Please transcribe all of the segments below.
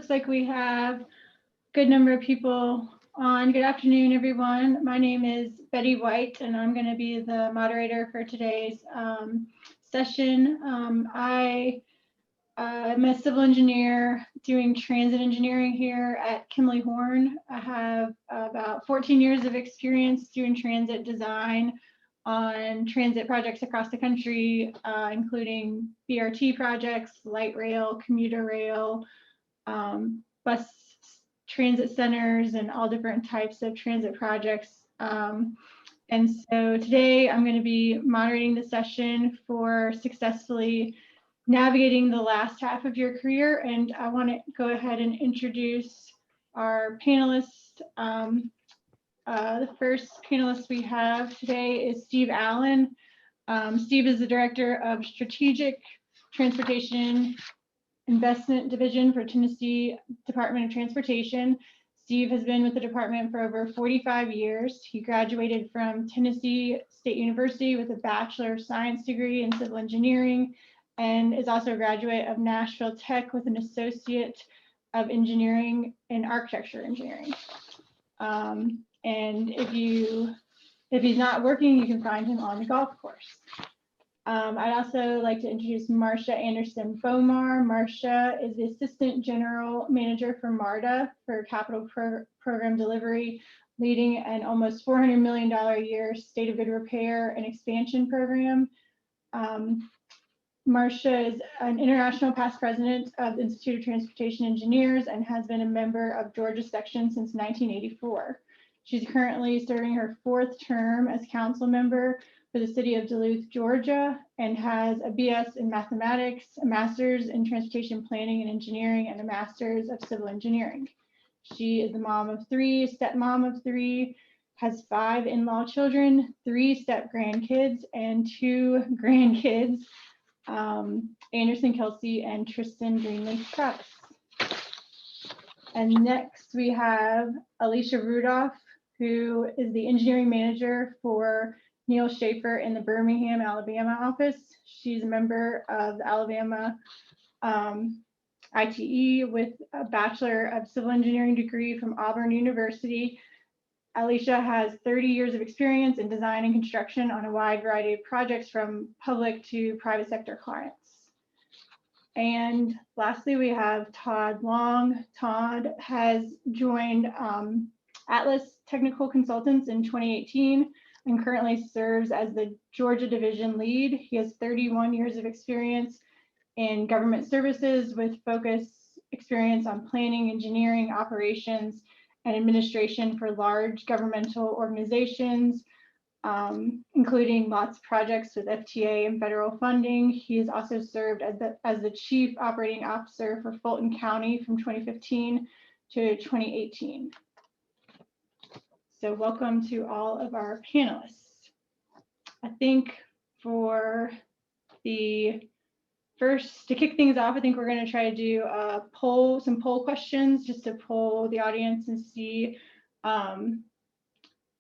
looks like we have a good number of people on. Good afternoon, everyone. My name is Betty White, and I'm going to be the moderator for today's session. I'm a civil engineer doing transit engineering here at Kimley Horn. I have about 14 years of experience doing transit design on transit projects across the country, including BRT projects, light rail, commuter rail, bus transit centers, and all different types of transit projects. And so today I'm going to be moderating the session for successfully navigating the last half of your career. And I want to go ahead and introduce our panelists. The first panelist we have today is Steve Allen. Steve is the Director of Strategic Transportation Investment Division for Tennessee Department of Transportation. Steve has been with the department for over 45 years. He graduated from Tennessee State University with a Bachelor of Science degree in Civil Engineering, and is also a graduate of Nashville Tech with an Associate of Engineering in Architecture Engineering. And if he's not working, you can find him on the golf course. I'd also like to introduce Marcia Anderson Bomar. Marcia is the Assistant General Manager for MARTA for Capital Program Delivery, leading an almost $400 million a year state of good repair and expansion program. Marcia is an international past president of the Institute of Transportation Engineers and has been a member of Georgia Section since 1984. She's currently serving her 4th term as council member for the city of Duluth, Georgia, and has a BS in mathematics, a master's in transportation planning and engineering, and a master's of civil engineering. She is the mom of 3, stepmom of 3, has 5 in-law children, 3 step-grandkids, and 2 grandkids, Anderson Kelsey and Tristan Greenleaf Travis. And next we have Alicia Rudolph, who is the engineering manager for Neil Schaefer in the Birmingham, Alabama office. She's a member of the Alabama ITE with a Bachelor of Civil Engineering degree from Auburn University. Alicia has 30 years of experience in design and construction on a wide variety of projects from public to private sector clients. And lastly, we have Todd Long. Todd has joined Atlas Technical Consultants in 2018 and currently serves as the Georgia Division lead. He has 31 years of experience in government services with focus experience on planning, engineering, operations, and administration for large governmental organizations, including lots of projects with FTA and federal funding. He has also served as the Chief Operating Officer for Fulton County from 2015 to 2018. So welcome to all of our panelists. I think for the first, to kick things off, I think we're going to try to do some poll questions just to poll the audience and see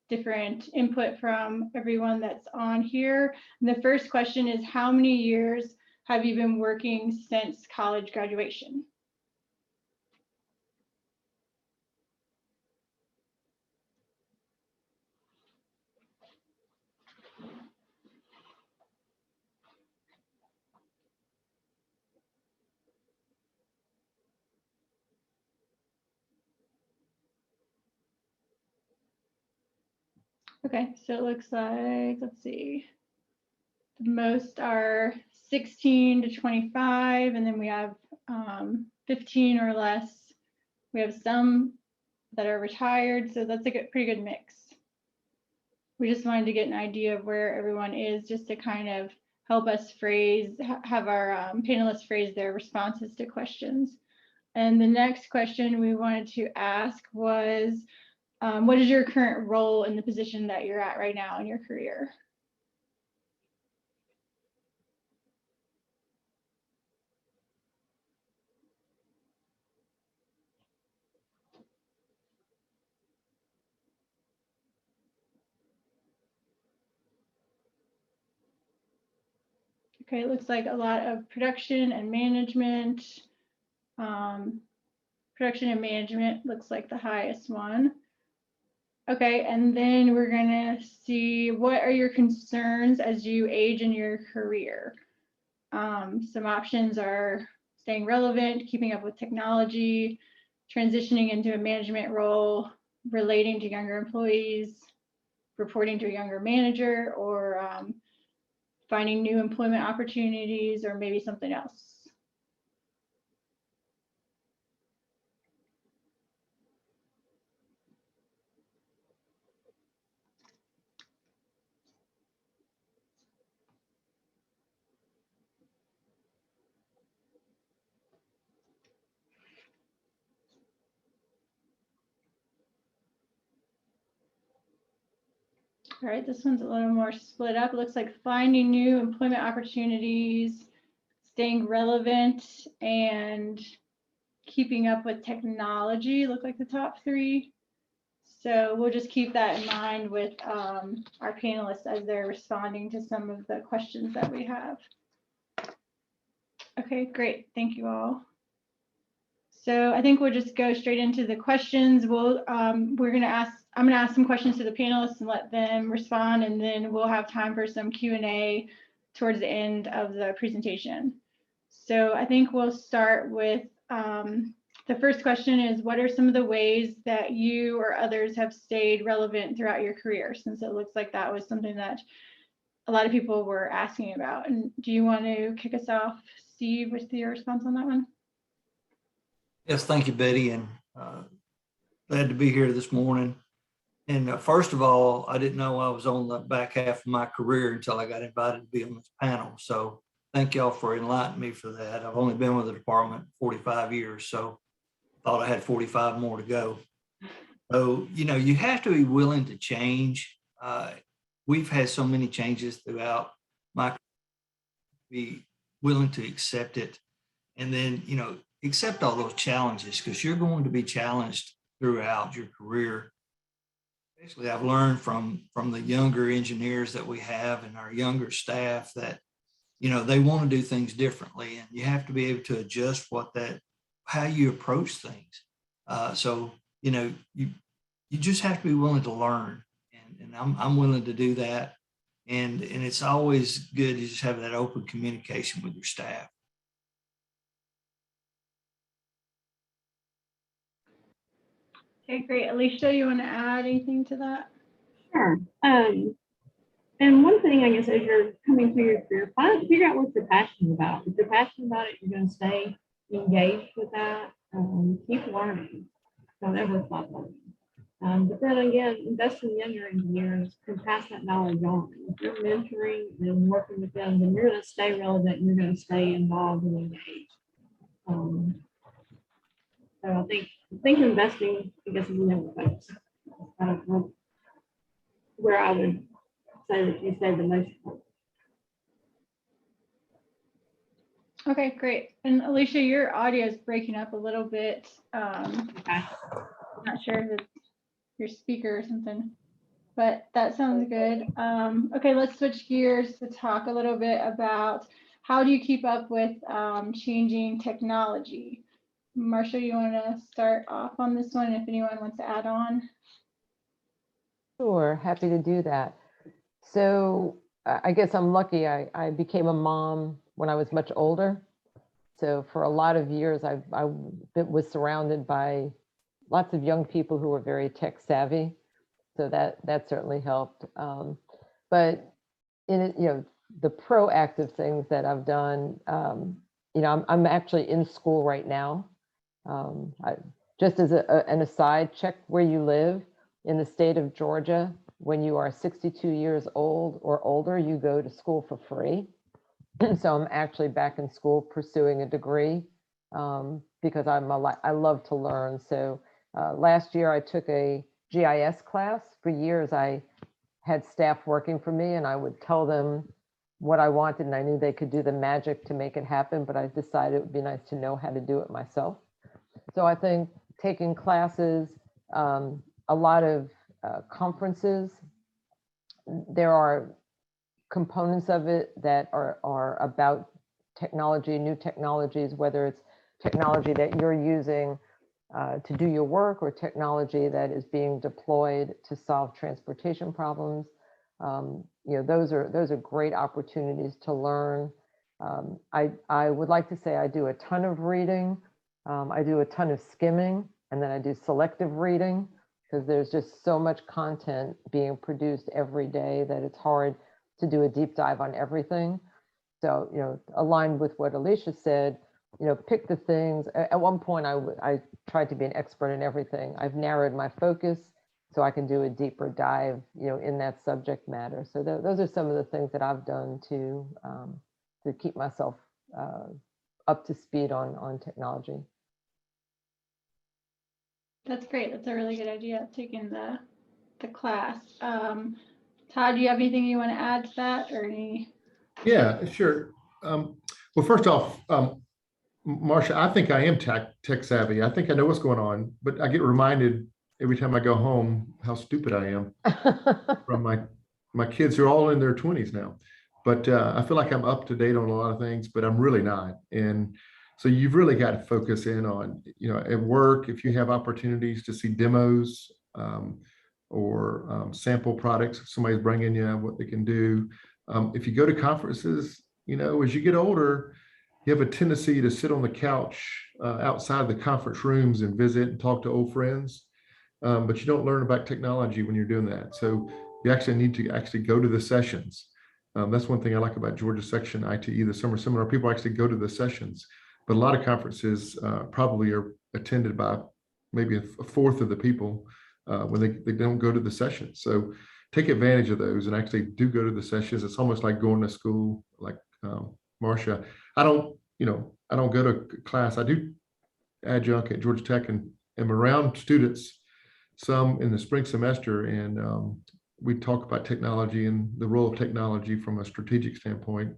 different input from everyone that's on here. And the first question is, how many years have you been working since college graduation? Okay, so it looks like, let's see, the most are 16 to 25, and then we have 15 or less. We have some that are retired, so that's a pretty good mix. We just wanted to get an idea of where everyone is, just to kind of help us have our panelists phrase their responses to questions. And the next question we wanted to ask was, what is your current role in the position that you're at right now in your career? Okay, it looks like a lot of production and management, Production and management looks like the highest one. Okay, and then we're gonna see what are your concerns as you age in your career. Some options are staying relevant, keeping up with technology, transitioning into a management role, relating to younger employees, reporting to a younger manager, or finding new employment opportunities, or maybe something else. All right, this one's a little more split up. It looks like finding new employment opportunities, staying relevant, and keeping up with technology look like the top three. So we'll just keep that in mind with our panelists as they're responding to some of the questions that we have. Okay, great. Thank you all. So I think we'll just go straight into the questions. I'm going to ask some questions to the panelists and let them respond, and then we'll have time for some Q&A towards the end of the presentation. So I think we'll start with the first question is, what are some of the ways that you or others have stayed relevant throughout your career? Since it looks like that was something that a lot of people were asking about. And do you want to kick us off, Steve, with your response on that one? Yes, thank you, Betty, and glad to be here this morning. And first of all, I didn't know I was on the back half of my career until I got invited to be on this panel. So thank y'all for enlightening me for that. I've only been with the department 45 years, so I thought I had 45 more to go. So, you know, you have to be willing to change. We've had so many changes throughout my career, be willing to accept it. And then, you know, accept all those challenges, because you're going to be challenged throughout your career. Basically, I've learned from the younger engineers that we have and our younger staff that, you know, they want to do things differently, and you have to be able to adjust how you approach things. So, you know, you just have to be willing to learn, and I'm willing to do that. And it's always good to just have that open communication with your staff. Okay, great. Alicia, you want to add anything to that? Sure. And one thing, I guess, as you're coming through your career, figure out what you're passionate about. If you're passionate about it, you're going to stay engaged with that. Keep learning. Don't ever stop learning. But then again, invest in younger engineers and pass that knowledge on. If you're mentoring and working with them, then you're going to stay relevant and you're going to stay involved and engaged. So I think investing, I guess, is another focus. Where I would say that you say the most. Okay, great. And Alicia, your audio is breaking up a little bit. Okay. I'm not sure if it's your speaker or something, but that sounds good. Okay, let's switch gears to talk a little bit about how do you keep up with changing technology? Marcia, you want to start off on this one if anyone wants to add on? Sure, happy to do that. So I guess I'm lucky. I became a mom when I was much older. So for a lot of years, I was surrounded by lots of young people who were very tech savvy. So that certainly helped. But in it, you know, the proactive things that I've done, you know, I'm actually in school right now. Just as an aside, check where you live. In the state of Georgia, when you are 62 years old or older, you go to school for free. So I'm actually back in school pursuing a degree because I love to learn. So last year I took a GIS class. For years I had staff working for me and I would tell them what I wanted and I knew they could do the magic to make it happen, but I decided it would be nice to know how to do it myself. So I think taking classes, a lot of conferences, there are components of it that are about technology, new technologies, whether it's technology that you're using to do your work, or technology that is being deployed to solve transportation problems. Those are great opportunities to learn. I would like to say I do a ton of reading. I do a ton of skimming, and then I do selective reading, because there's just so much content being produced every day that it's hard to do a deep dive on everything. So, aligned with what Alicia said, pick the things. At one point, I tried to be an expert in everything. I've narrowed my focus so I can do a deeper dive, in that subject matter. So those are some of the things that I've done to keep myself up to speed on technology. That's great. That's a really good idea, taking the class. Todd, do you have anything you want to add to that, or any? Yeah, sure. Well, first off, Marcia, I think I am tech savvy. I think I know what's going on, but I get reminded every time I go home how stupid I am from my kids who are all in their 20s now. But I feel like I'm up to date on a lot of things, but I'm really not. And so you've really got to focus in on, at work, if you have opportunities to see demos or sample products, if somebody's bringing you what they can do. If you go to conferences, as you get older, you have a tendency to sit on the couch outside the conference rooms and visit and talk to old friends. But you don't learn about technology when you're doing that. So you actually need to go to the sessions. That's one thing I like about Georgia Section ITE, the summer seminar. People actually go to the sessions, but a lot of conferences probably are attended by maybe a fourth of the people when they don't go to the sessions. So take advantage of those and actually do go to the sessions. It's almost like going to school, like Marcia. I don't go to class. I do adjunct at Georgia Tech and am around students some in the spring semester, and we talk about technology and the role of technology from a strategic standpoint.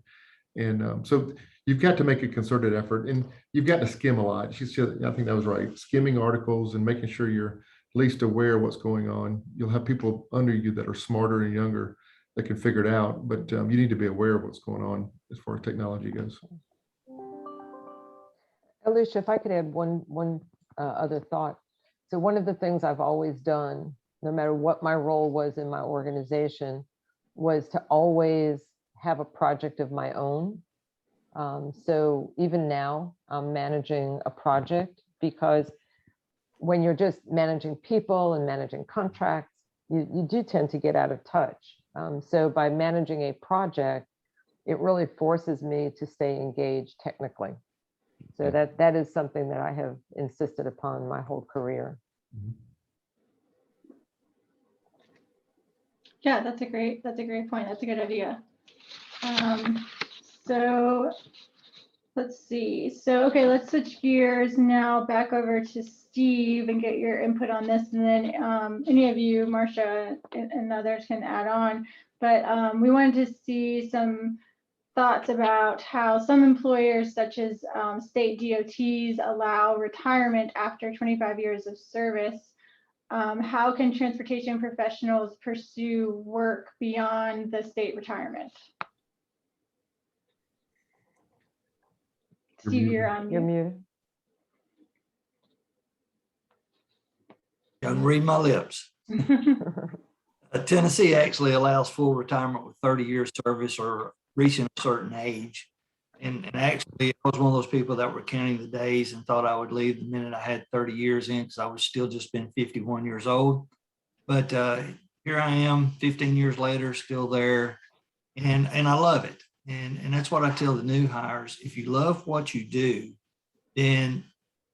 And so you've got to make a concerted effort, and you've got to skim a lot. She said, I think that was right. Skimming articles and making sure you're at least aware of what's going on. You'll have people under you that are smarter and younger that can figure it out, but you need to be aware of what's going on as far as technology goes. Alicia, if I could add one other thought. So one of the things I've always done, no matter what my role was in my organization, was to always have a project of my own. So even now, I'm managing a project, because when you're just managing people and managing contracts, you do tend to get out of touch. So by managing a project, it really forces me to stay engaged technically. So that is something that I have insisted upon my whole career. Yeah, that's a great point. That's a good idea. So let's see. So, okay, let's switch gears now back over to Steve and get your input on this. And then any of you, Marcia and others, can add on. But we wanted to see some thoughts about how some employers, such as state DOTs, allow retirement after 25 years of service. How can transportation professionals pursue work beyond the state retirement? Steve, you're on You're mute. muted. I can read my lips. Tennessee actually allows full retirement with 30 years service or reaching a certain age. And actually, I was one of those people that were counting the days and thought I would leave the minute I had 30 years in, because I was still just been 51 years old. But here I am 15 years later, still there. And I love it. And that's what I tell the new hires. If you love what you do, then,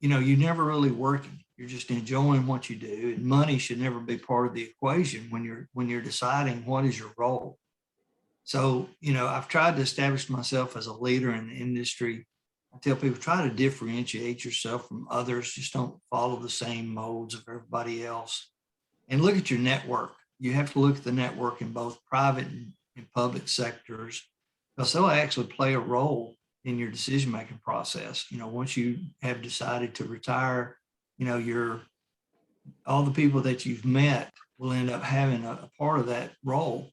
you're never really working. You're just enjoying what you do. And money should never be part of the equation when you're deciding what is your role. So, I've tried to establish myself as a leader in the industry. I tell people, try to differentiate yourself from others. Just don't follow the same modes of everybody else. And look at your network. You have to look at the network in both private and public sectors, because they'll actually play a role in your decision-making process. Once you have decided to retire, all the people that you've met will end up having a part of that role.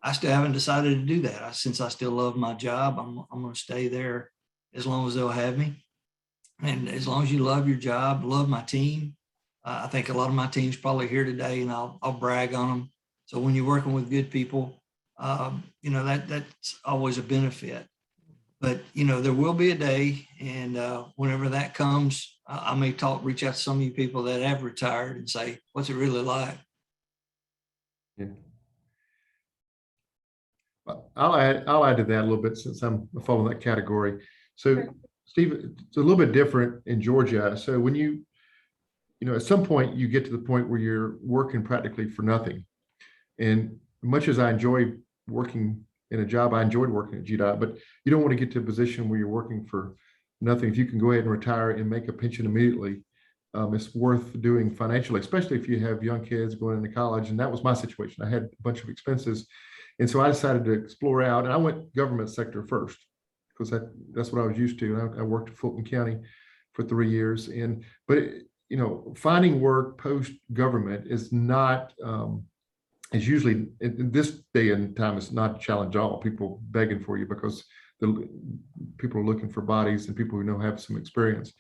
I still haven't decided to do that. Since I still love my job, I'm going to stay there as long as they'll have me. And as long as you love your job, love my team, I think a lot of my team's probably here today, and I'll brag on them. So when you're working with good people, that's always a benefit. But, there will be a day, and whenever that comes, I may reach out to some of you people that have retired and say, what's it really like? Yeah. I'll add to that a little bit since I'm following that category. So, Sure. Steve, it's a little bit different in Georgia. So when at some point you get to the point where you're working practically for nothing. And much as I enjoy working in a job, I enjoyed working at GDOT, but you don't want to get to a position where you're working for nothing. If you can go ahead and retire and make a pension immediately, it's worth doing financially, especially if you have young kids going into college. And that was my situation. I had a bunch of expenses. And so I decided to explore out, and I went government sector first because that's what I was used to. I worked at Fulton County for 3 years. But finding work post government is not, is usually in this day and time, it's not a challenge at all. People begging for you because the people are looking for bodies and people who have some experience.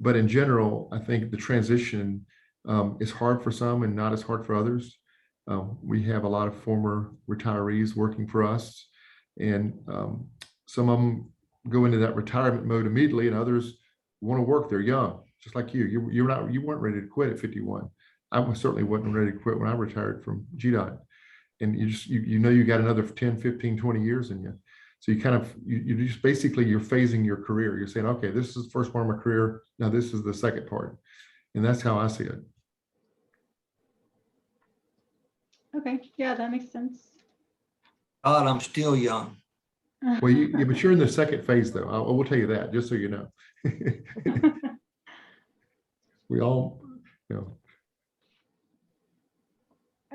But in general, I think the transition is hard for some and not as hard for others. We have a lot of former retirees working for us, and some of them go into that retirement mode immediately, and others want to work. They're young, just like you. You weren't ready to quit at 51. I certainly wasn't ready to quit when I retired from GDOT. And you got another 10, 15, 20 years in you. So you just basically you're phasing your career. You're saying, okay, this is the first part of my career. Now this is the second part. And that's how I see it. Okay, yeah, that makes sense. God, I'm still young. Well, but you're in the second phase though. I will tell you that, just so you know. We all,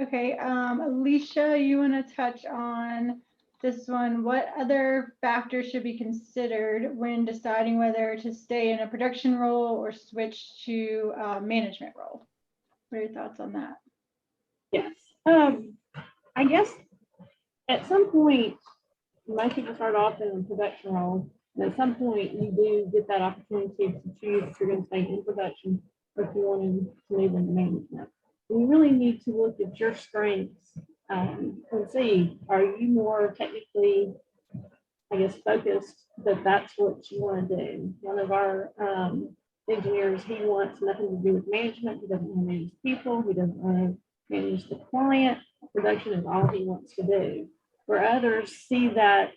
Okay, Alicia, you want to touch on this one? What other factors should be considered when deciding whether to stay in a production role or switch to a management role? What are your thoughts on that? Yes. I guess at some point, most people start off in a production role, and at some point you do get that opportunity to choose if you're going to stay in production or if you want to move into management. You really need to look at your strengths and see, are you more technically, focused that's what you want to do. One of our engineers, he wants nothing to do with management. He doesn't want to manage people. He doesn't want to manage the client. Production is all he wants to do. Where others see that,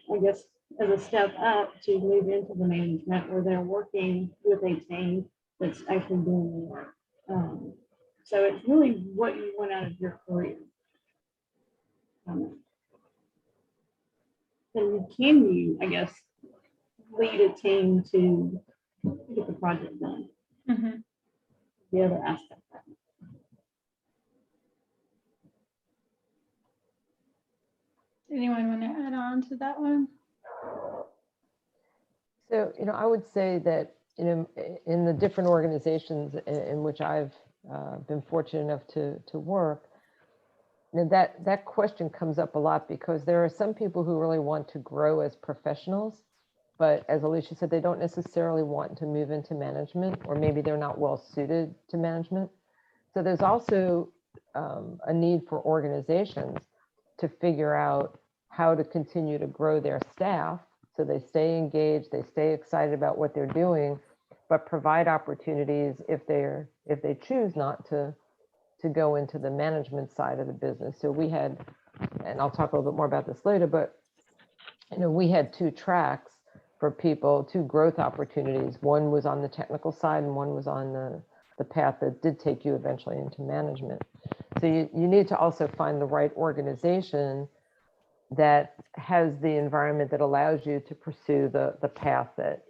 as a step up to move into the management where they're working with a team that's actually doing the work. So it's really what you want out of your career. And can you, lead a team to get the project done? Mm-hmm. The other aspect of it. Anyone want to add on to that one? So, I would say that, in the different organizations in which I've been fortunate enough to work, that question comes up a lot because there are some people who really want to grow as professionals, but as Alicia said, they don't necessarily want to move into management, or maybe they're not well suited to management. So there's also a need for organizations to figure out how to continue to grow their staff so they stay engaged, they stay excited about what they're doing, but provide opportunities if they choose not to go into the management side of the business. So we had, and I'll talk a little bit more about this later, but we had 2 tracks for people, 2 growth opportunities. One was on the technical side and one was on the path that did take you eventually into management. So you need to also find the right organization that has the environment that allows you to pursue the path that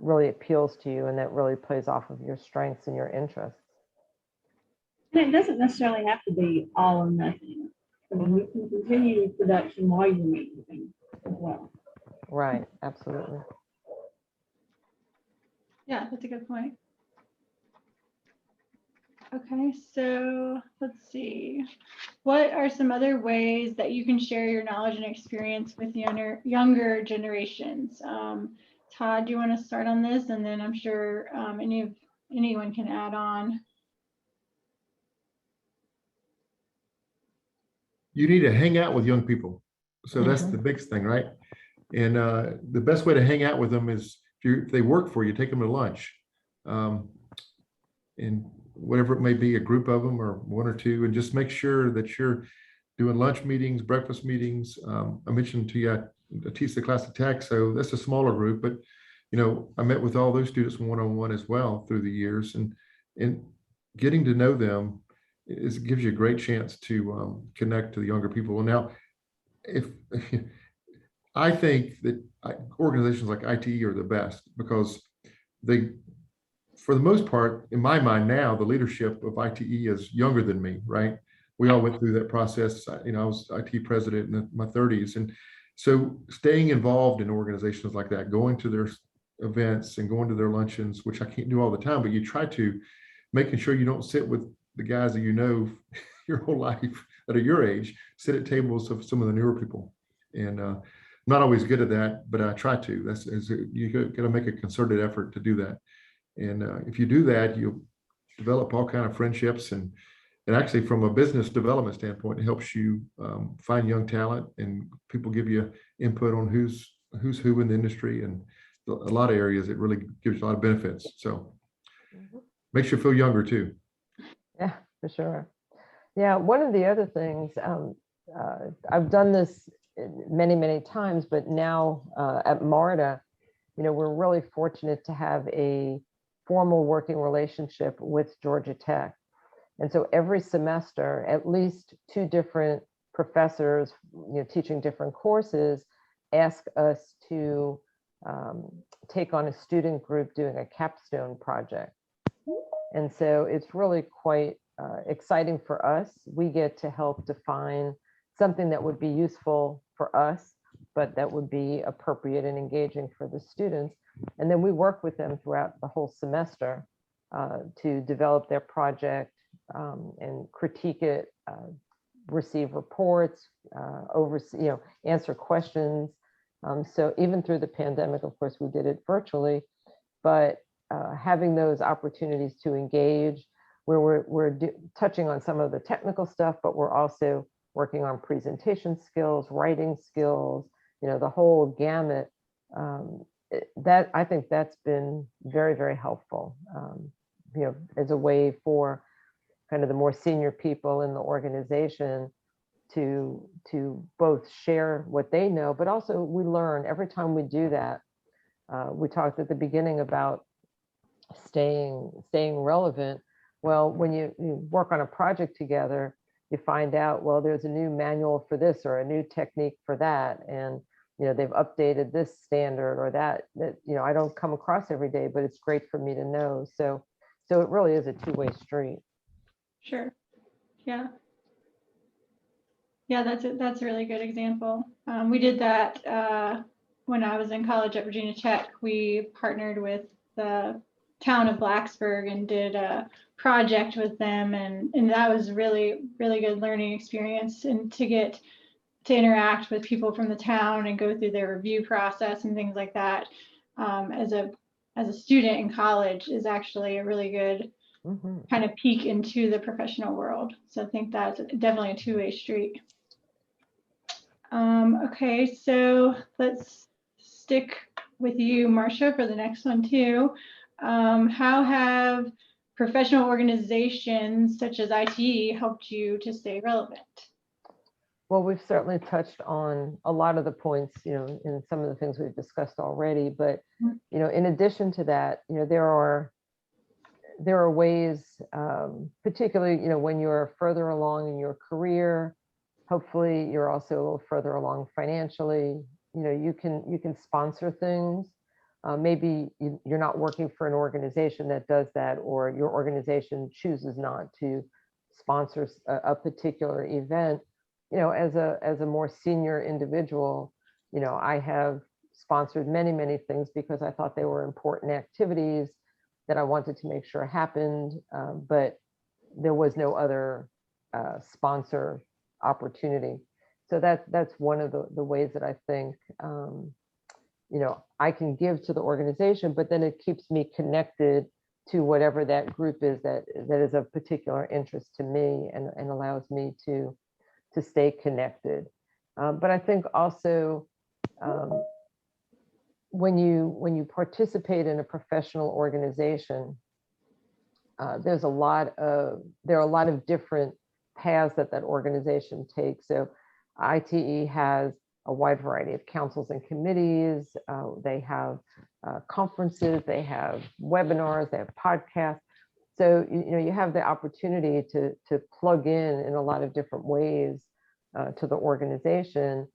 really appeals to you and that really plays off of your strengths and your interests. And it doesn't necessarily have to be all or nothing. You can continue production while you're managing as well. Right, absolutely. Yeah, that's a good point. Okay, so let's see. What are some other ways that you can share your knowledge and experience with younger generations? Todd, do you want to start on this? And then I'm sure anyone can add on. You need to hang out with young people. So that's the biggest thing, right? And the best way to hang out with them is if they work for you, take them to lunch. And whatever it may be, a group of them or one or two, and just make sure that you're doing lunch meetings, breakfast meetings. I mentioned to you, I teach the class of tech, so that's a smaller group, but I met with all those students one-on-one as well through the years, and getting to know them gives you a great chance to connect to the younger people. And now, if I think that organizations like ITE are the best because they, for the most part, in my mind now, the leadership of ITE is younger than me, right? We all went through that process. I was IT president in my 30s. And so staying involved in organizations like that, going to their events and going to their luncheons, which I can't do all the time, but you try to, making sure you don't sit with the guys that your whole life that are your age, sit at tables of some of the newer people. And I'm not always good at that, but I try to. You got to make a concerted effort to do that. And if you do that, you'll develop all kind of friendships, and actually from a business development standpoint, it helps you find young talent, and people give you input on who's who in the industry, and a lot of areas it really gives you a lot of benefits. So makes you feel younger too. Yeah, for sure. Yeah, one of the other things, I've done this many, many times, but now at MARTA, we're really fortunate to have a formal working relationship with Georgia Tech. And so every semester, at least 2 different professors, teaching different courses, ask us to take on a student group doing a capstone project. And so it's really quite exciting for us. We get to help define something that would be useful for us, but that would be appropriate and engaging for the students. And then we work with them throughout the whole semester to develop their project and critique it, receive reports, oversee, answer questions. So even through the pandemic, of course, we did it virtually, but having those opportunities to engage where we're touching on some of the technical stuff, but we're also working on presentation skills, writing skills, the whole gamut. That I think that's been very, very helpful, as a way for kind of the more senior people in the organization to both share what they know, but also we learn every time we do that. We talked at the beginning about staying relevant. Well, when you work on a project together, you find out, well, there's a new manual for this or a new technique for that, and they've updated this standard or that I don't come across every day, but it's great for me to know. So it really is a two-way street. Sure. Yeah. Yeah, that's a really good example. We did that when I was in college at Virginia Tech. We partnered with the town of Blacksburg and did a project with them, and that was really, really good learning experience, and to get to interact with people from the town and go through their review process and things like that as a student in college is actually a really good kind of peek into the professional world. So I think that's definitely a two-way street. Okay, so let's stick with you, Marcia, for the next one too. How have professional organizations such as ITE helped you to stay relevant? Well, we've certainly touched on a lot of the points, in some of the things we've discussed already. But, in addition to that, there are ways, particularly, when you're further along in your career, hopefully you're also a little further along financially, you can sponsor things. Maybe you're not working for an organization that does that, or your organization chooses not to sponsor a particular event. As a more senior individual, I have sponsored many, many things because I thought they were important activities that I wanted to make sure happened, but there was no other sponsor opportunity. So that's one of the ways that I think I can give to the organization, but then it keeps me connected to whatever that group is that is of particular interest to me, and allows me to stay connected. But I think also, when you participate in a professional organization, there are a lot of different paths that organization takes. So ITE has a wide variety of councils and committees. They have conferences, they have webinars, they have podcasts. So you have the opportunity to plug in a lot of different ways to the organization.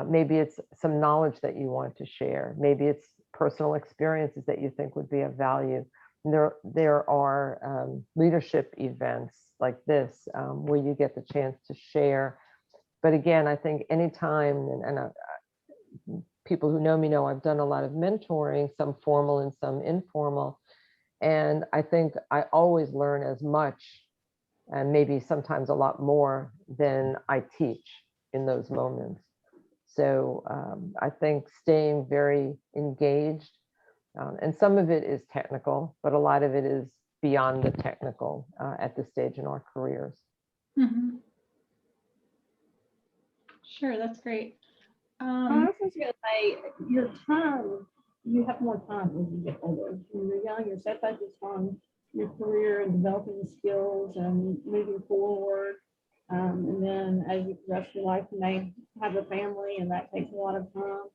Maybe it's some knowledge that you want to share. Maybe it's personal experiences that you think would be of value. And there are leadership events like this where you get the chance to share. But again, I think anytime, and people who know me know I've done a lot of mentoring, some formal and some informal. And I think I always learn as much, and maybe sometimes a lot more, than I teach in those moments. So I think staying very engaged, and some of it is technical, but a lot of it is beyond the technical at this stage in our careers. Mhm. Sure, that's great. I was just gonna say, your time, you have more time as you get older. When you're young, you're so focused on your career and developing skills and moving forward. And then as you progress your life, you may have a family, and that takes a lot of time.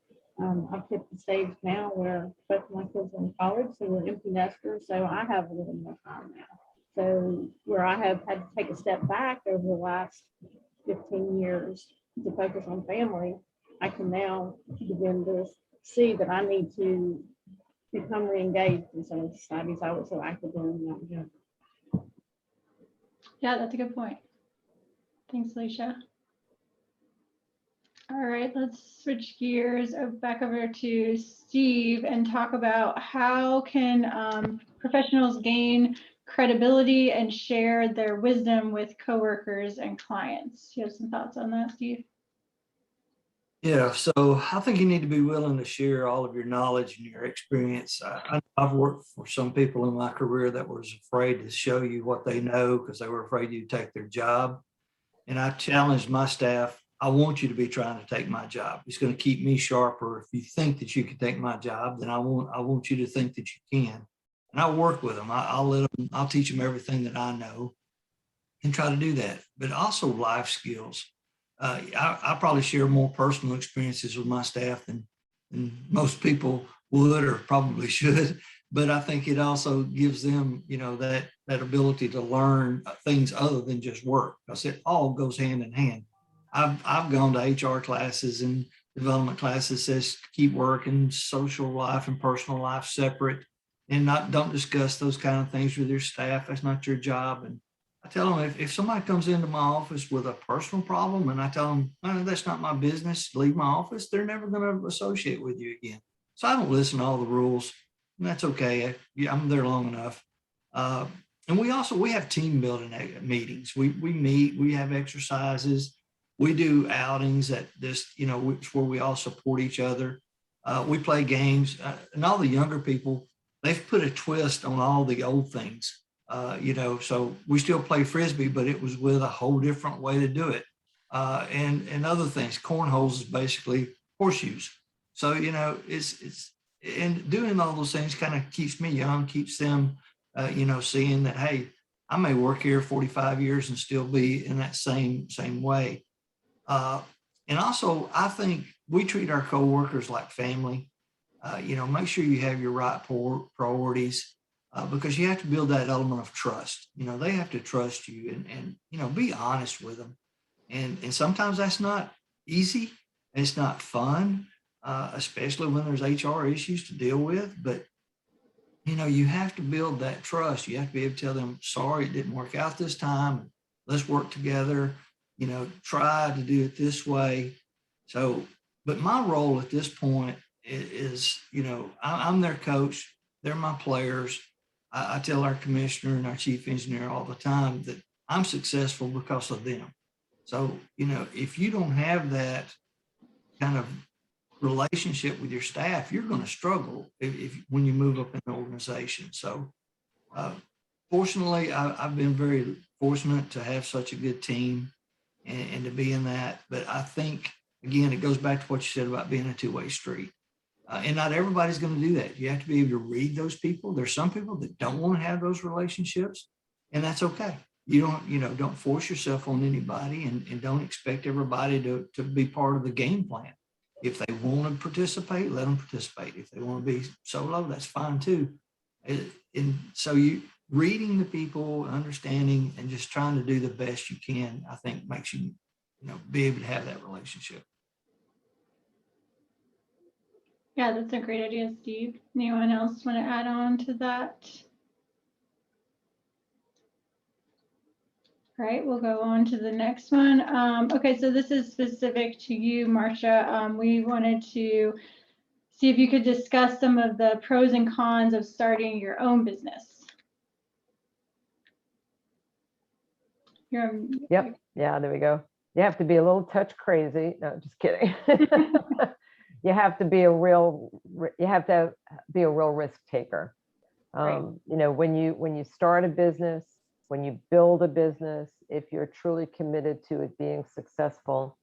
I've hit the stage now where both my kids are in college, so we're empty nesters, so I have a little more time now. So where I have had to take a step back over the last 15 years to focus on family, I can now begin to see that I need to become re-engaged in some of the societies I was so active in when I was young. Yeah, that's a good point. Thanks, Alicia. All right, let's switch gears back over to Steve and talk about how can professionals gain credibility and share their wisdom with coworkers and clients. You have some thoughts on that, Steve? Yeah, so I think you need to be willing to share all of your knowledge and your experience. I've worked for some people in my career that was afraid to show you what they know because they were afraid you'd take their job. And I challenged my staff, I want you to be trying to take my job. It's going to keep me sharper. If you think that you can take my job, then I want you to think that you can. And I'll work with them. I'll teach them everything that I know and try to do that. But also life skills. I probably share more personal experiences with my staff than most people would or probably should. But I think it also gives them, that ability to learn things other than just work, because it all goes hand in hand. I've gone to HR classes and development classes says keep work and social life and personal life separate, and don't discuss those kind of things with your staff. That's not your job. And I tell them if somebody comes into my office with a personal problem and I tell them, oh, that's not my business, leave my office, they're never going to associate with you again. So I don't listen to all the rules. And that's okay. I'm there long enough. And we have team building meetings. We meet, we have exercises, we do outings at this, where we all support each other. We play games, and all the younger people, they've put a twist on all the old things. So we still play Frisbee, but it was with a whole different way to do it. And other things, cornholes is basically horseshoes. So, it's and doing all those things kind of keeps me young, keeps them, seeing that, hey, I may work here 45 years and still be in that same way. And also, I think we treat our coworkers like family. Make sure you have your right priorities. Because you have to build that element of trust. They have to trust you and be honest with them. And sometimes that's not easy. It's not fun, especially when there's HR issues to deal with. But, you have to build that trust. You have to be able to tell them, sorry, it didn't work out this time. Let's work together, try to do it this way. So, but my role at this point is, I'm their coach. They're my players. I tell our commissioner and our chief engineer all the time that I'm successful because of them. So, if you don't have that kind of relationship with your staff, you're going to struggle if when you move up in the organization. So fortunately, I've been very fortunate to have such a good team and to be in that. But I think, again, it goes back to what you said about being a two-way street. And not everybody's going to do that. You have to be able to read those people. There's some people that don't want to have those relationships, and that's okay. You don't force yourself on anybody, and don't expect everybody to be part of the game plan. If they want to participate, let them participate. If they want to be solo, that's fine too. And so you reading the people, understanding, and just trying to do the best you can, I think makes you, be able to have that relationship. Yeah, that's a great idea, Steve. Anyone else want to add on to that? All right, we'll go on to the next one. Okay, so this is specific to you, Marcia. We wanted to see if you could discuss some of the pros and cons of starting your own business. Yep. Yeah, there we go. You have to be a little touch crazy. No, just kidding. You have to be a real risk taker. Right. When you start a business, when you build a business, if you're truly committed to it being successful,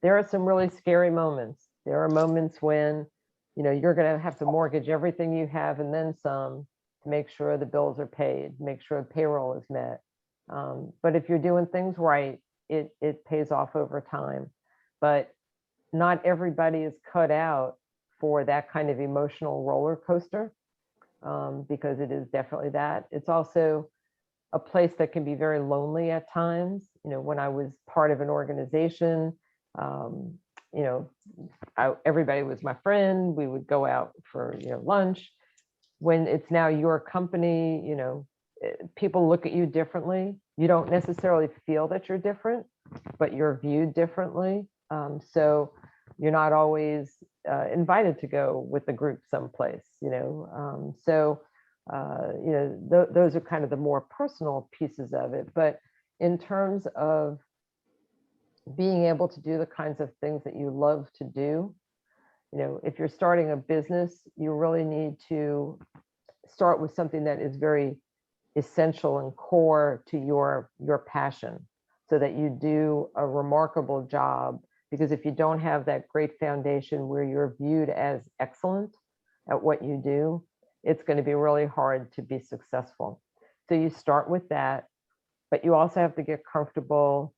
there are some really scary moments. There are moments when, you're going to have to mortgage everything you have and then some to make sure the bills are paid, make sure payroll is met. But if you're doing things right, it pays off over time. But not everybody is cut out for that kind of emotional roller coaster, because it is definitely that. It's also a place that can be very lonely at times. When I was part of an organization, everybody was my friend. We would go out for lunch. When it's now your company, people look at you differently. You don't necessarily feel that you're different, but you're viewed differently. So you're not always invited to go with the group someplace, those are kind of the more personal pieces of it. But in terms of being able to do the kinds of things that you love to do, if you're starting a business, you really need to start with something that is very essential and core to your passion, so that you do a remarkable job. Because if you don't have that great foundation where you're viewed as excellent at what you do, it's going to be really hard to be successful. So you start with that, but you also have to get comfortable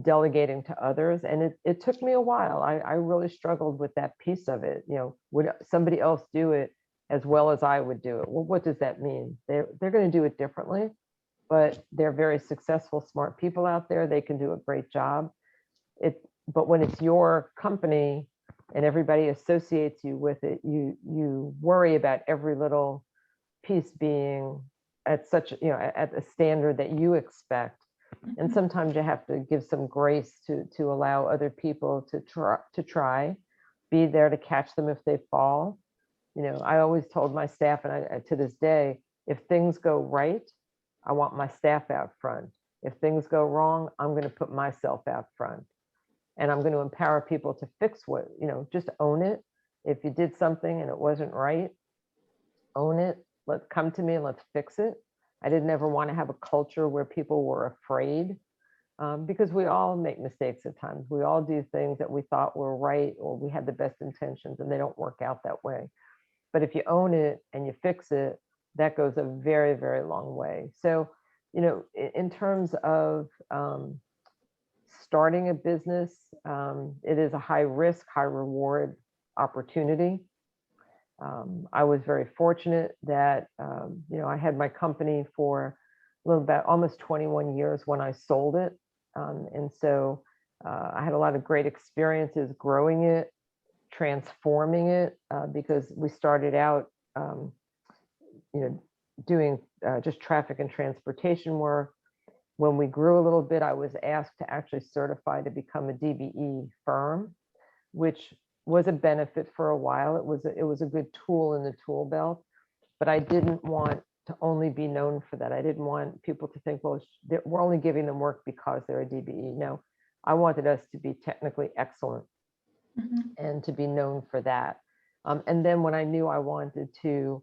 delegating to others. And it took me a while. I really struggled with that piece of it. Would somebody else do it as well as I would do it? Well, what does that mean? They're going to do it differently, but they're very successful, smart people out there. They can do a great job. But when it's your company and everybody associates you with it, you worry about every little piece being at such, at a standard that you expect. And sometimes you have to give some grace to allow other people to try, be there to catch them if they fall. I always told my staff, and I to this day, if things go right, I want my staff out front. If things go wrong, I'm going to put myself out front. And I'm going to empower people to fix just own it. If you did something and it wasn't right, own it. Let's come to me and let's fix it. I didn't ever want to have a culture where people were afraid, because we all make mistakes at times. We all do things that we thought were right, or we had the best intentions, and they don't work out that way. But if you own it and you fix it, that goes a very, very long way. So, in terms of starting a business, it is a high risk, high reward opportunity. I was very fortunate that, I had my company for a little bit, almost 21 years when I sold it. And so I had a lot of great experiences growing it, transforming it, because we started out, doing just traffic and transportation work. When we grew a little bit, I was asked to actually certify to become a DBE firm, which was a benefit for a while. It was a good tool in the tool belt, but I didn't want to only be known for that. I didn't want people to think, well, we're only giving them work because they're a DBE. No, I wanted us to be technically excellent. and to be known for that. And then when I knew I wanted to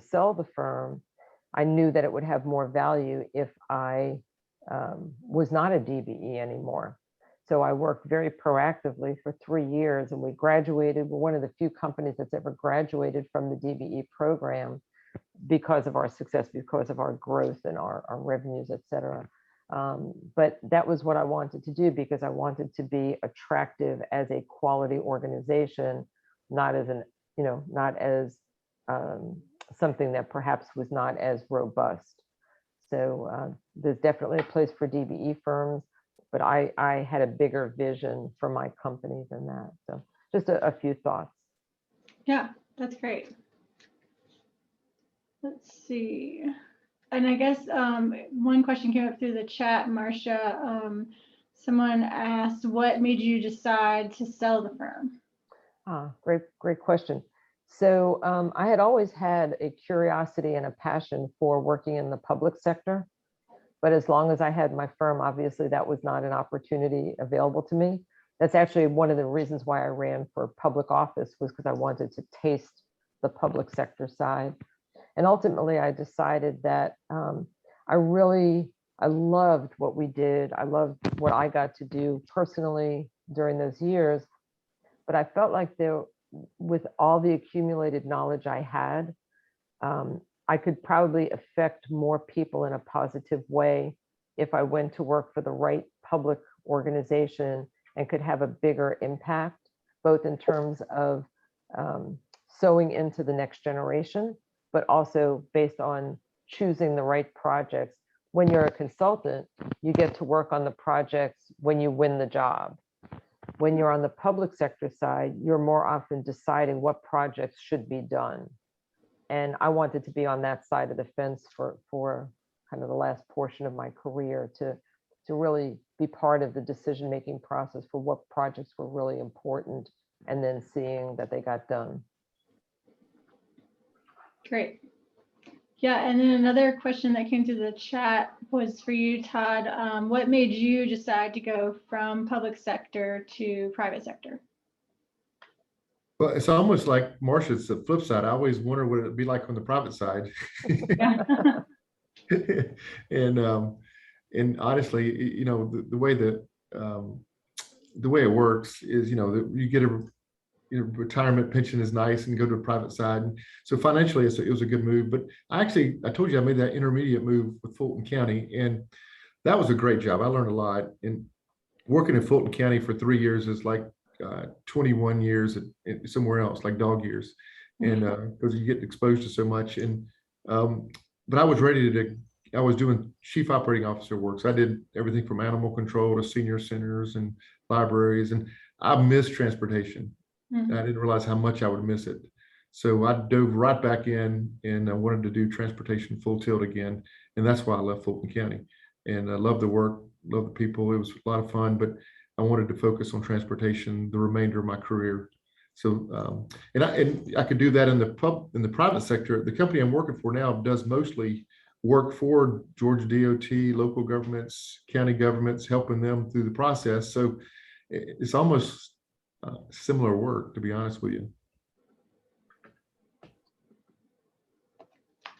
sell the firm, I knew that it would have more value if I was not a DBE anymore. So I worked very proactively for 3 years, and we graduated. We're one of the few companies that's ever graduated from the DBE program because of our success, because of our growth and our revenues, et cetera. But that was what I wanted to do, because I wanted to be attractive as a quality organization, not as something that perhaps was not as robust. So there's definitely a place for DBE firms, but I had a bigger vision for my company than that. So just a few thoughts. Yeah, that's great. Let's see. And I guess one question came up through the chat, Marcia. Someone asked, what made you decide to sell the firm? Great question. So I had always had a curiosity and a passion for working in the public sector, but as long as I had my firm, obviously that was not an opportunity available to me. That's actually one of the reasons why I ran for public office, was because I wanted to taste the public sector side. And ultimately I decided that I loved what we did. I loved what I got to do personally during those years, but I felt like with all the accumulated knowledge I had, I could probably affect more people in a positive way if I went to work for the right public organization and could have a bigger impact, both in terms of sowing into the next generation, but also based on choosing the right projects. When you're a consultant, you get to work on the projects when you win the job. When you're on the public sector side, you're more often deciding what projects should be done. And I wanted to be on that side of the fence for kind of the last portion of my career, to really be part of the decision-making process for what projects were really important, and then seeing that they got done. Great. Yeah, and then another question that came through the chat was for you, Todd. What made you decide to go from public sector to private sector? Well, it's almost like Marcia, it's the flip side. I always wonder what it'd be like on the private side. And honestly, you know, the way that the way it works is, you know, you get a retirement pension is nice, and go to a private side. And so financially, it was a good move. But I told you I made that intermediate move with Fulton County, and that was a great job. I learned a lot. And working in Fulton County for 3 years is like 21 years somewhere else, like dog years, and because you get exposed to so much. And but I was I was doing chief operating officer work, so I did everything from animal control to senior centers and libraries, and I missed transportation. I didn't realize how much I would miss it. So I dove right back in, and I wanted to do transportation full tilt again. And that's why I left Fulton County. And I love the work, love the people. It was a lot of fun, but I wanted to focus on transportation the remainder of my career. So, and I could do that in the private sector. The company I'm working for now does mostly work for Georgia DOT, local governments, county governments, helping them through the process. So it's almost similar work, to be honest with you.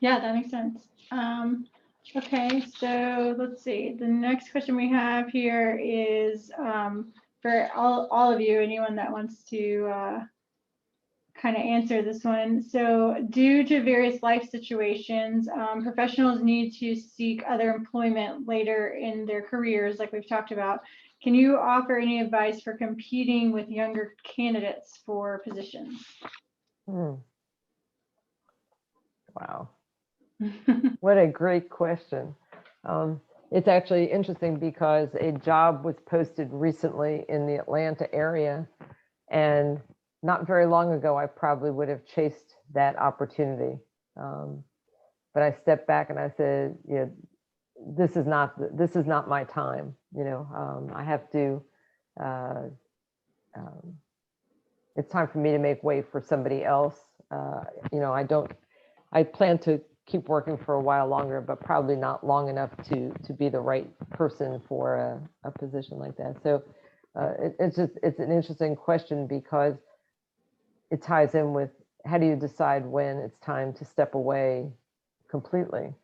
Yeah, that makes sense. Okay, so let's see. The next question we have here is for all of you, anyone that wants to kind of answer this one. So due to various life situations, professionals need to seek other employment later in their careers, like we've talked about. Can you offer any advice for competing with younger candidates for positions? Wow. What a great question. It's actually interesting because a job was posted recently in the Atlanta area, and not very long ago, I probably would have chased that opportunity. But I stepped back and I said, yeah, this is not my time. You know, I have to, it's time for me to make way for somebody else. You know, I plan to keep working for a while longer, but probably not long enough to be the right person for a position like that. So It's an interesting question because it ties in with how do you decide when it's time to step away completely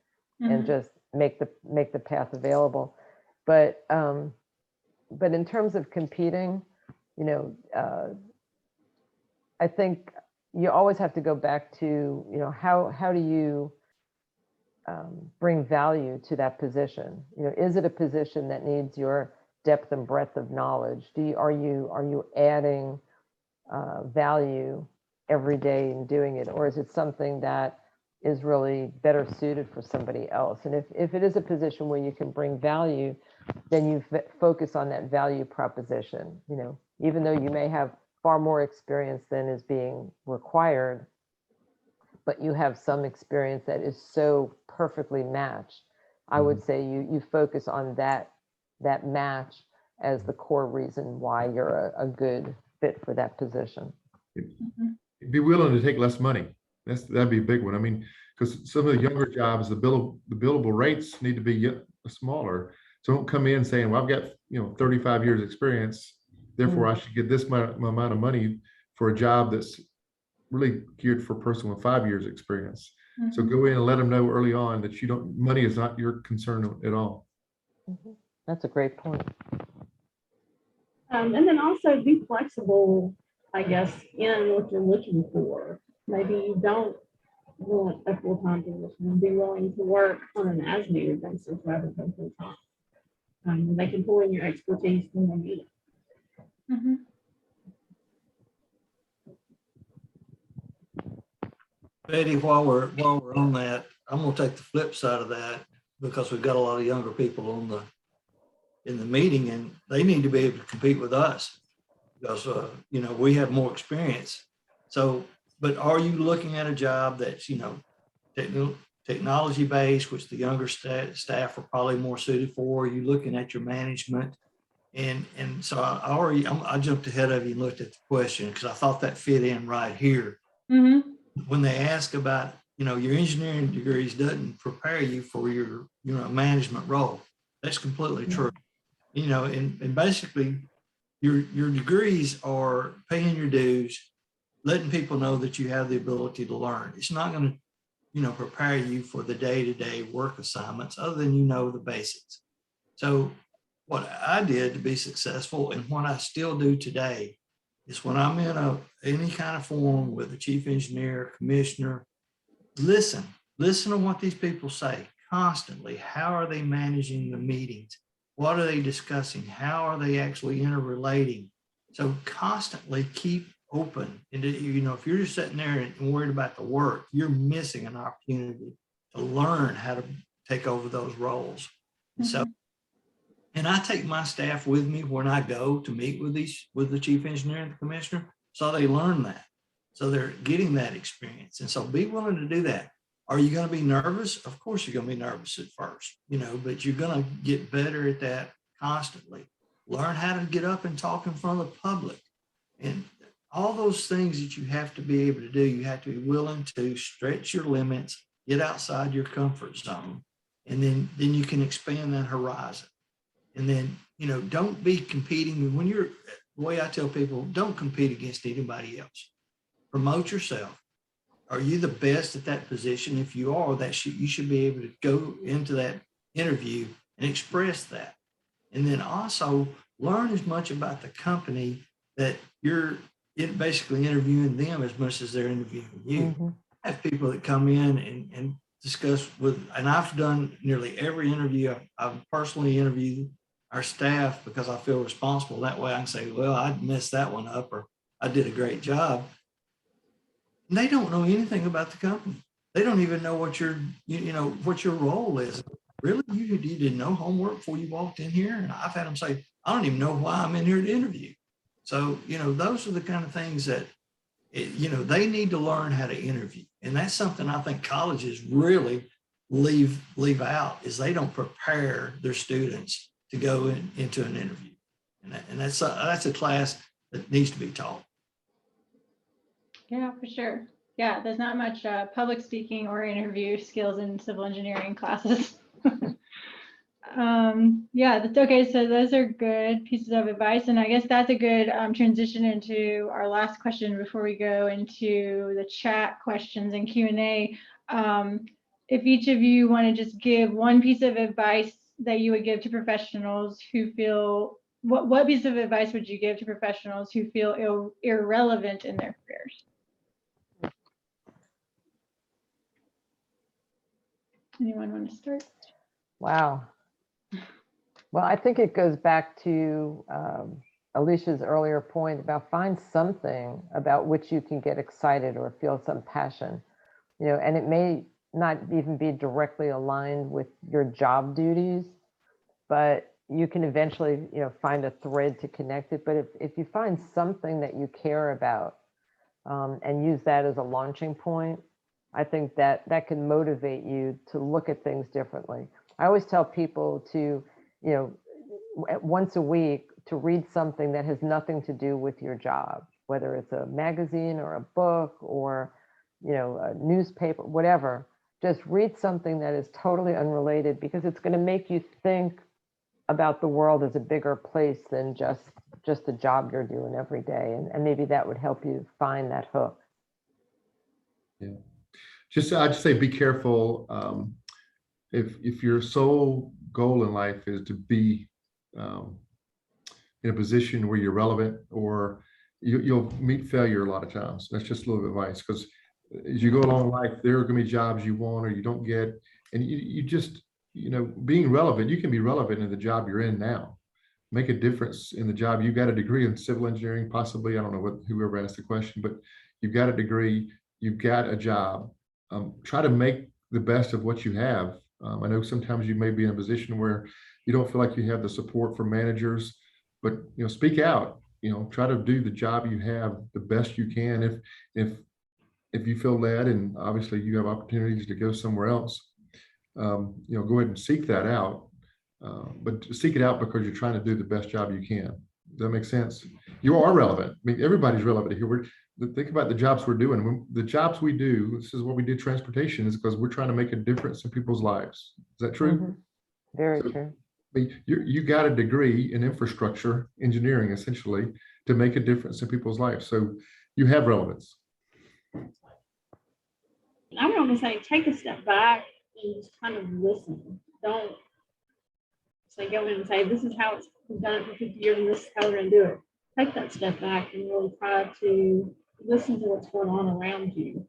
and Mhm. just make the path available. But in terms of competing, I think you always have to go back to, how do you bring value to that position? Is it a position that needs your depth and breadth of knowledge? Are you adding value every day in doing it, or is it something that is really better suited for somebody else? And if it is a position where you can bring value, then you focus on that value proposition. Even though you may have far more experience than is being required, but you have some experience that is so perfectly matched, I would say you focus on that match as the core reason why you're a good fit for that position. Be willing to take less money. That'd be a big one. I mean, because some of the younger jobs, the billable rates need to be smaller. So don't come in saying, well, I've got 35 years experience, therefore I should get this amount of money for a job that's really geared for a person with 5 years experience. So go in and let them know early on that money is not your concern at all. That's a great point. And then also be flexible, I guess, in what you're looking for. Maybe you don't want a full-time position. Be willing to work on an as-needed basis rather than full-time. They can pull in your expertise when they need it. Mhm. Betty, while we're on that, I'm gonna take the flip side of that because we've got a lot of younger people in the meeting, and they need to be able to compete with us because we have more experience. So, but are you looking at a job that's technology based, which the younger staff are probably more suited for? Are you looking at your management? And so I jumped ahead of you and looked at the question because I thought that fit in right here. Mhm. When they ask about, your engineering degrees doesn't prepare you for your, management role. That's completely true. And basically your degrees are paying your dues, letting people know that you have the ability to learn. It's not going to, prepare you for the day-to-day work assignments other than the basics. So what I did to be successful and what I still do today is when I'm in any kind of forum with a chief engineer, commissioner, listen to what these people say constantly. How are they managing the meetings? What are they discussing? How are they actually interrelating? So constantly keep open. And if you're just sitting there and worried about the work, you're missing an opportunity to learn how to take over those roles. And so, and I take my staff with me when I go to meet with the chief engineer and the commissioner, so they learn that. So they're getting that experience. And so be willing to do that. Are you going to be nervous? Of course you're going to be nervous at first, but you're going to get better at that constantly. Learn how to get up and talk in front of the public. And all those things that you have to be able to do, you have to be willing to stretch your limits, get outside your comfort zone, and then you can expand that horizon. And then, don't be competing. The way I tell people, don't compete against anybody else. Promote yourself. Are you the best at that position? If you are, you should be able to go into that interview and express that. And then also learn as much about the company that you're basically interviewing them as much as they're interviewing you. I have people that come in and discuss and I've done nearly every interview. I've personally interviewed our staff because I feel responsible. That way I can say, well, I messed that one up, or I did a great job. And they don't know anything about the company. They don't even know what what your role is. Really, you did no homework before you walked in here? And I've had them say, I don't even know why I'm in here to interview. So, those are the kind of things that, they need to learn how to interview. And that's something I think colleges really leave out, is they don't prepare their students to go into an interview. And that's a class that needs to be taught. Yeah, for sure. Yeah, there's not much public speaking or interview skills in civil engineering classes. Yeah, that's okay. So those are good pieces of advice. And I guess that's a good transition into our last question before we go into the chat questions and Q&A. If each of you want to just give one piece of advice that you would give to professionals who feel, what piece of advice would you give to professionals who feel irrelevant in their careers? Anyone want to start? Wow. Well, I think it goes back to Alicia's earlier point about find something about which you can get excited or feel some passion, and it may not even be directly aligned with your job duties, but you can eventually, find a thread to connect it. But if you find something that you care about and use that as a launching point, I think that can motivate you to look at things differently. I always tell people to, once a week to read something that has nothing to do with your job, whether it's a magazine or a book or, a newspaper, whatever. Just read something that is totally unrelated, because it's going to make you think about the world as a bigger place than just the job you're doing every day. And maybe that would help you find that hook. Yeah. I'd just say be careful. If your sole goal in life is to be in a position where you're relevant, or you'll meet failure a lot of times. That's just a little bit of advice, because as you go along life, there are going to be jobs you want or you don't get, and you just, being relevant, you can be relevant in the job you're in now. Make a difference in the job. You got a degree in civil engineering, possibly. I don't know whoever asked the question, but you've got a degree, you've got a job. Try to make the best of what you have. I know sometimes you may be in a position where you don't feel like you have the support from managers, but speak out. Try to do the job you have the best you can. If you feel led, and obviously you have opportunities to go somewhere else, go ahead and seek that out. But seek it out because you're trying to do the best job you can. Does that make sense? You are relevant. I mean, everybody's relevant here. Think about the jobs we're doing. The jobs we do, this is what we do, transportation, is because we're trying to make a difference in people's lives. Is that true? Mm-hmm. Very true. I mean, you got a degree in infrastructure engineering, essentially, to make a difference in people's lives. So you have relevance. I'm going to say, take a step back and just kind of listen. Don't say, go in and say, this is how it's been done for 50 years and this is how we're going to do it. Take that step back and really try to listen to what's going on around you.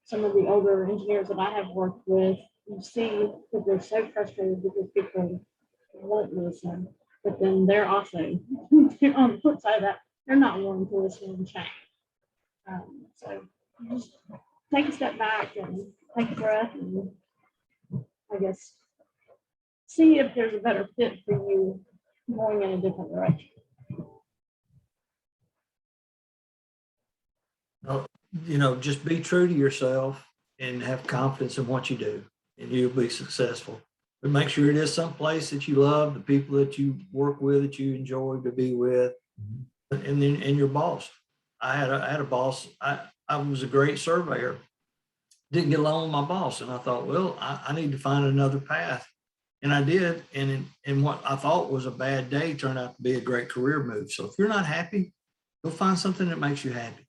Some of the older engineers that I have worked with, you see that they're so frustrated because people won't listen, but then they're also on the flip side of that, they're not willing to listen and change. So just take a step back and take a breath, and I guess see if there's a better fit for you going in a different direction. Just be true to yourself and have confidence in what you do, and you'll be successful. But make sure it is someplace that you love, the people that you work with, that you enjoy to be with, and your boss. I had a boss. I was a great surveyor. Didn't get along with my boss, and I thought, well, I need to find another path, and I did. And what I thought was a bad day turned out to be a great career move. So if you're not happy, go find something that makes you happy.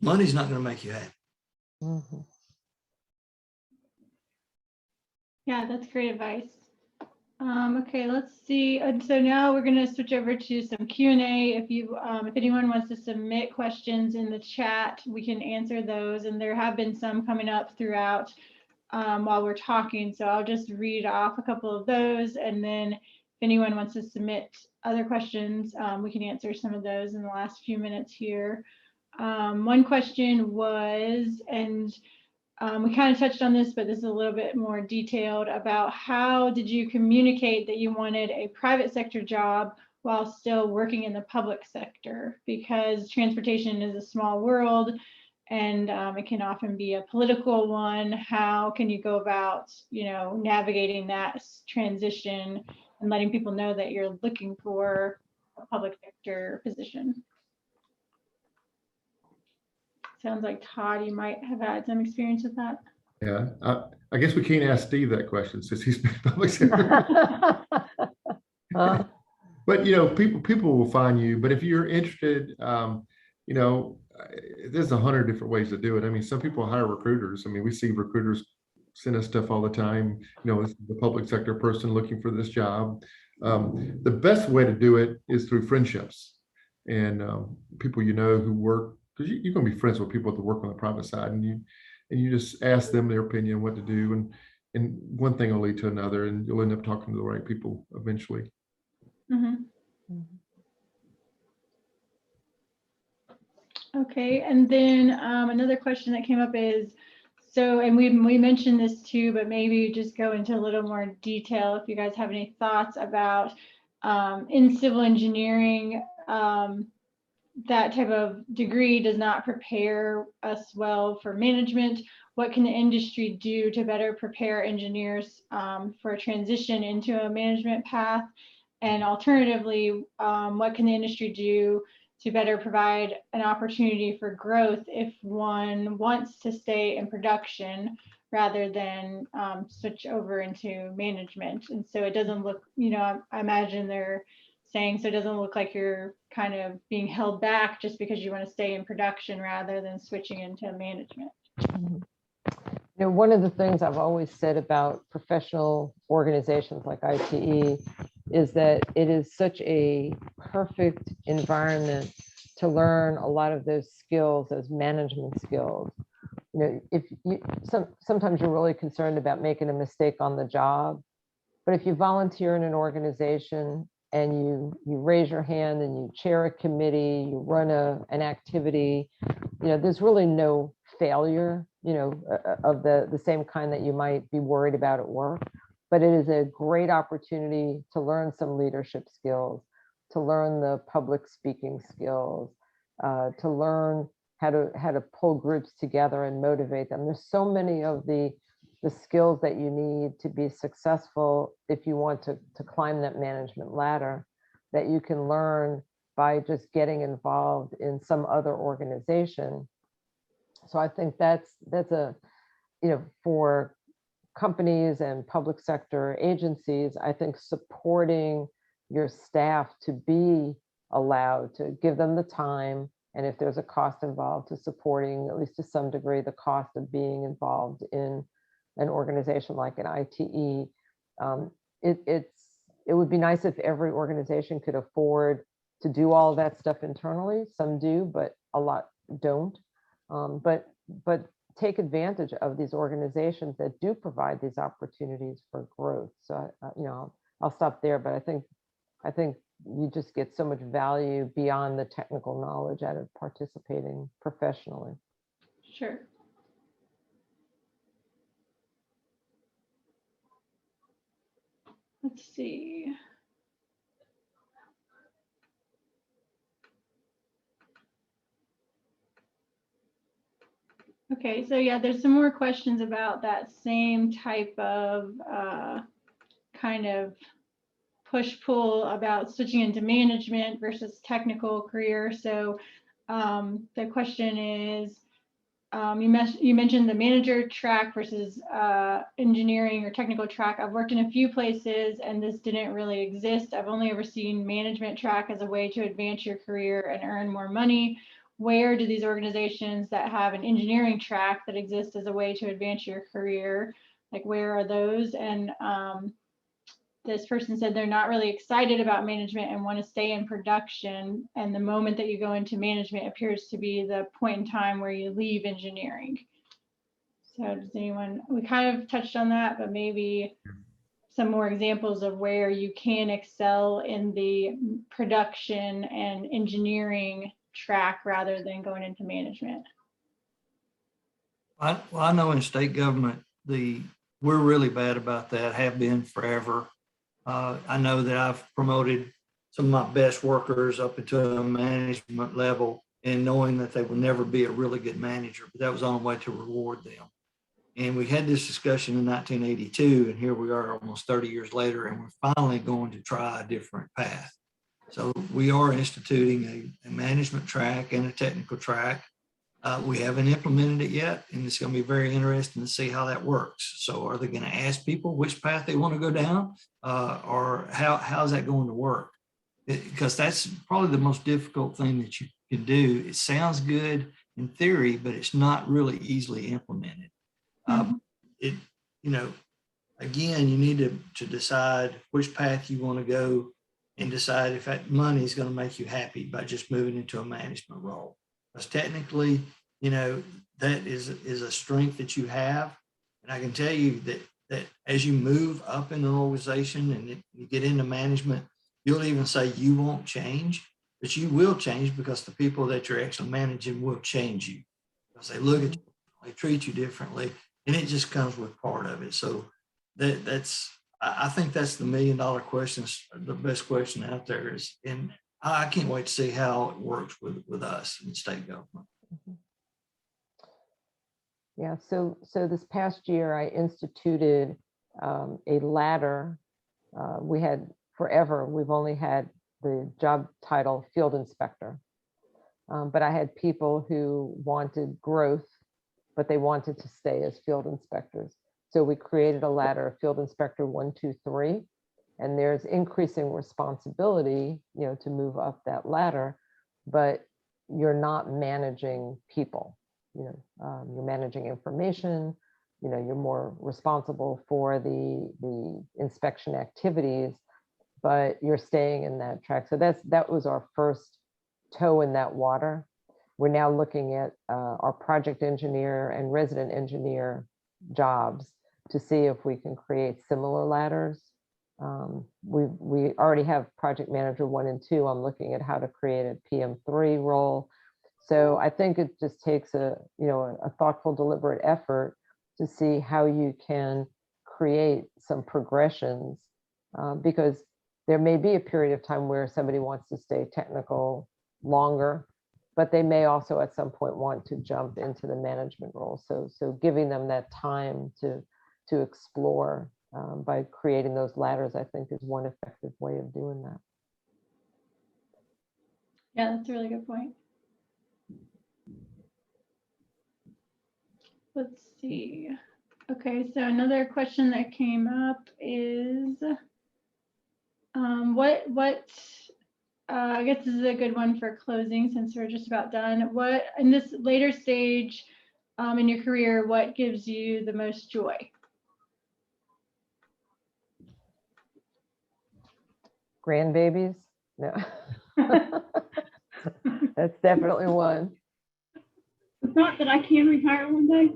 Money's not going to make you happy. Mm-hmm. Yeah, that's great advice. Okay, let's see. And so now we're going to switch over to some Q&A. If anyone wants to submit questions in the chat, we can answer those. And there have been some coming up throughout while we're talking. So I'll just read off a couple of those. And then if anyone wants to submit other questions, we can answer some of those in the last few minutes here. One question was, and we kind of touched on this, but this is a little bit more detailed, about how did you communicate that you wanted a private sector job while still working in the public sector? Because transportation is a small world, and it can often be a political one. How can you go about, navigating that transition and letting people know that you're looking for a public sector position? Sounds like, Todd, you might have had some experience with that. Yeah, I guess we can't ask Steve that question since he's been public sector. Uh, But people will find you. But if you're interested, you know, there's 100 different ways to do it. I mean, some people hire recruiters. I mean, we see recruiters send us stuff all the time. This is the public sector person looking for this job. The best way to do it is through friendships and people who work, because you're going to be friends with people that work on the private side, and you just ask them their opinion what to do, and one thing will lead to another, and you'll end up talking to the right people eventually. Mhm. Okay, and then another question that came up is, so, and we mentioned this too, but maybe just go into a little more detail if you guys have any thoughts about in civil engineering, that type of degree does not prepare us well for management. What can the industry do to better prepare engineers for a transition into a management path? And alternatively, what can the industry do to better provide an opportunity for growth if one wants to stay in production rather than switch over into management? And so it doesn't look, I imagine they're saying, so it doesn't look like you're kind of being held back just because you want to stay in production rather than switching into management. One of the things I've always said about professional organizations like ITE is that it is such a perfect environment to learn a lot of those skills, those management skills. If you sometimes you're really concerned about making a mistake on the job, but if you volunteer in an organization and you raise your hand and you chair a committee, you run an activity, there's really no failure, of the same kind that you might be worried about at work. But it is a great opportunity to learn some leadership skills, to learn the public speaking skills, to learn how to pull groups together and motivate them. There's so many of the skills that you need to be successful if you want to climb that management ladder that you can learn by just getting involved in some other organization. So I think that's a, for companies and public sector agencies, I think supporting your staff to be allowed to give them the time, and if there's a cost involved, to supporting, at least to some degree, the cost of being involved in an organization like an ITE. It would be nice if every organization could afford to do all of that stuff internally. Some do, but a lot don't. But take advantage of these organizations that do provide these opportunities for growth. So I'll stop there, but I think you just get so much value beyond the technical knowledge out of participating professionally. Sure. Let's see. Okay, so yeah, there's some more questions about that same type of kind of push-pull about switching into management versus technical career. So the question is, you mentioned the manager track versus engineering or technical track. I've worked in a few places and this didn't really exist. I've only ever seen management track as a way to advance your career and earn more money. Where do these organizations that have an engineering track that exists as a way to advance your career, like where are those? And this person said they're not really excited about management and want to stay in production. And the moment that you go into management appears to be the point in time where you leave engineering. So does anyone, we kind of touched on that, but maybe some more examples of where you can excel in the production and engineering track rather than going into management. I know in state government, we're really bad about that, have been forever. I know that I've promoted some of my best workers up into a management level and knowing that they will never be a really good manager, but that was the only way to reward them. And we had this discussion in 1982, and here we are almost 30 years later, and we're finally going to try a different path. So we are instituting a management track and a technical track. We haven't implemented it yet, and it's going to be very interesting to see how that works. So are they going to ask people which path they want to go down, or how's that going to work? Because that's probably the most difficult thing that you can do. It sounds good in theory, but it's not really easily implemented. It, you know, again, you need to decide which path you want to go and decide if that money is going to make you happy by just moving into a management role. Because technically, you know, that is a strength that you have. And I can tell you that as you move up in an organization and you get into management, you'll even say you won't change, but you will change because the people that you're actually managing will change you. Because they look at you, they treat you differently, and it just comes with part of it. So I think that's the $1 million question, the best question out there is, and I can't wait to see how it works with us in state government. Yeah, so this past year I instituted a ladder. We had forever, we've only had the job title field inspector. But I had people who wanted growth, but they wanted to stay as field inspectors. So we created a ladder of field inspector 1, 2, 3, and there's increasing responsibility, you know, to move up that ladder, but you're not managing people. You know, you're managing information. You know, you're more responsible for the inspection activities, but you're staying in that track. So that was our first toe in that water. We're now looking at our project engineer and resident engineer jobs to see if we can create similar ladders. We already have project manager 1 and 2. I'm looking at how to create a PM3 role. So I think it just takes a thoughtful, deliberate effort to see how you can create some progressions, because there may be a period of time where somebody wants to stay technical longer, but they may also at some point want to jump into the management role. So giving them that time to explore by creating those ladders, I think is one effective way of doing that. Yeah, that's a really good point. Let's see. Okay, so another question that came up is, I guess this is a good one for closing since we're just about done. What, in this later stage in your career, what gives you the most joy? Grandbabies? No. That's definitely one. The thought that I can retire one day.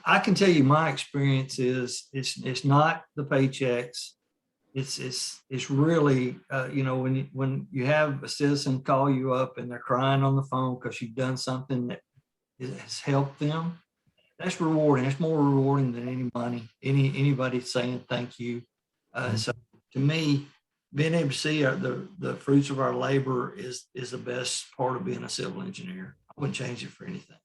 I can tell you my experience is it's not the paychecks. It's really when you have a citizen call you up and they're crying on the phone because you've done something that has helped them. That's rewarding. It's more rewarding than any money, anybody saying thank you. So to me, being able to see the fruits of our labor is the best part of being a civil engineer. I wouldn't change it for anything.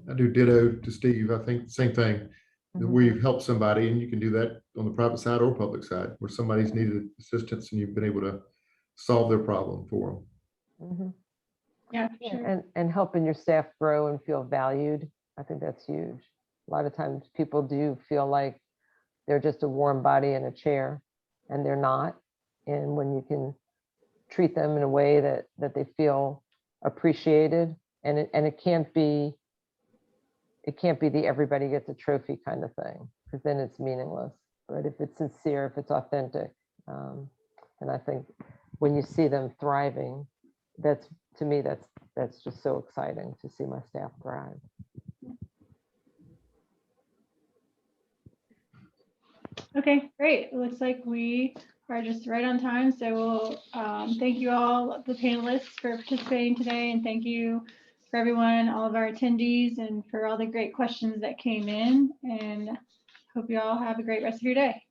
I do ditto to Steve. I think same thing. We've helped somebody, and you can do that on the private side or public side, where somebody's needed assistance and you've been able to solve their problem for them. Yeah, sure. And helping your staff grow and feel valued. I think that's huge. A lot of times people do feel like they're just a warm body in a chair, and they're not. And when you can treat them in a way that they feel appreciated, and it can't be the everybody gets a trophy kind of thing, because then it's meaningless. But if it's sincere, if it's authentic, and I think when you see them thriving, that's, to me, that's just so exciting to see my staff thrive. Okay, great. It looks like we are just right on time. So we'll thank you all, the panelists, for participating today. And thank you for everyone, all of our attendees, and for all the great questions that came in. And hope you all have a great rest of your day.